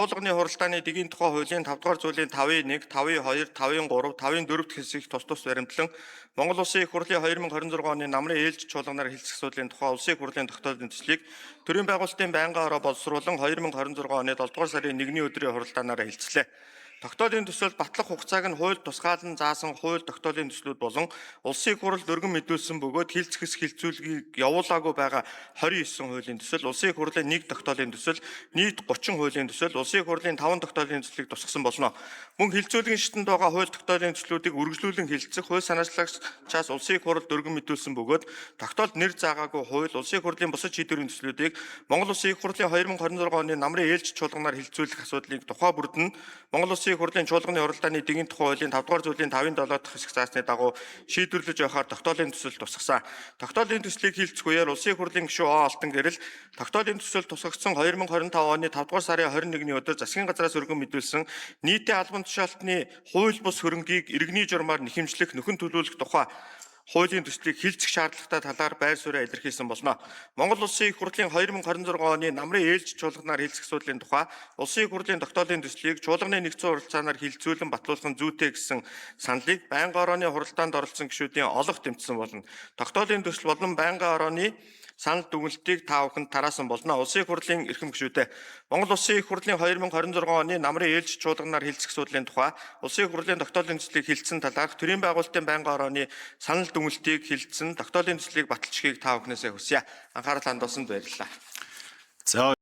Чуулганы хуралдааны дэгийн тухай хуулийн 5 дугаар зүйлийн 5.1, 5.2, 5.3, 5.4 хэсэг тус баримтлан Монгол Улсын их хурлын 2026 оны намрын ээлж чуулганаар хэлцэх асуудлын тухай Улсын их хурлын тогтоолын төслийг төрийн байгуулалтын байнгын ороо боловсруулан 2026 оны 7 дугаар сарын 1-ний өдрийн хуралдаанаараа хэлцлээ. Тогтоолын төсөлд батлах хугацааг нь хуульд тусгаалan заасан хууль тогтоолын төслүүд болон Улсын их хурл өргөн мэдүүлсэн бөгөөд хилцэхэс хилцүүлгийг явуулаагүй байгаа 29 хуулийн төсөл, Улсын их хурлын 1 тогтоолын төсөл, нийт 30 хуулийн төсөл, Улсын их хурлын 5 тогтоолын төслийг тусгасан болно. Мөн хилцүүлгийн шатанд байгаа хууль тогтоолын төслүүдийг үргэлжлүүлэн хилцэх хууль санаачлагчаас Улсын их хурлд өргөн мэдүүлсэн бөгөөд тогтоолд нэр заагаагүй хууль, Улсын их хурлын бусад шийдвэрийн төслүүдийг Монгол Улсын их хурлын 2026 оны намрын ээлж чуулганаар хилцүүлэх асуудлыг тухай бүрд нь Монгол Улсын их хурлын чуулганы хуралдааны дэгийн тухай хуулийн 5 дугаар зүйлийн 5-7 дахь хэсэг заасны дагуу шийдвэрлэж байхаар тогтоолын төсөл тусгасан. Тогтоолын төслийг хилцэх үеэр Улсын их хурлын гишүүн Алтан гэрэл тогтоолын төсөл тусгагдсан 2025 оны 5 дугаар сарын 21-ний өдөр засгийн газраас өргөн мэдүүлсэн нийтийн албан тушаалтны хууль бус хөрөнгийг иргэний журмаар нэхэмжлэх нөхөн төлөвлөх тухай хуулийн төслийг хилцэх шаардлагатай талаар байр суурьа илэрхийлсэн болно. Монгол Улсын их хурлын 2026 оны намрын ээлж чуулганаар хэлцэх асуудлын тухай Улсын их хурлын тогтоолын төслийг чуулганы нэгдсэн хуралдаанаар хилцүүлэн батлуулах нь зүйтэй гэсэн саналыг байнгын орооны хуралдаанд оролцсон гишүүдийн олох тэмцсэн болно. Тогтоолын төсөл болон байнгын орооны санал дүгнэлтийг та бүхэнд тараасан болно. Улсын их хурлын эрхэм гишүүдээ Монгол Улсын их хурлын 2026 оны намрын ээлж чуулганаар хэлцэх асуудлын тухай Улсын их хурлын тогтоолын төслийг хилцсэн талаарх төрийн байгуулалтын байнгын орооны санал дүгнэлтийг хилцсэн тогтоолын төслийг баталчихыг та бүхнээсээ хүсье. Анхаарал хандуулсанд баярлалаа. За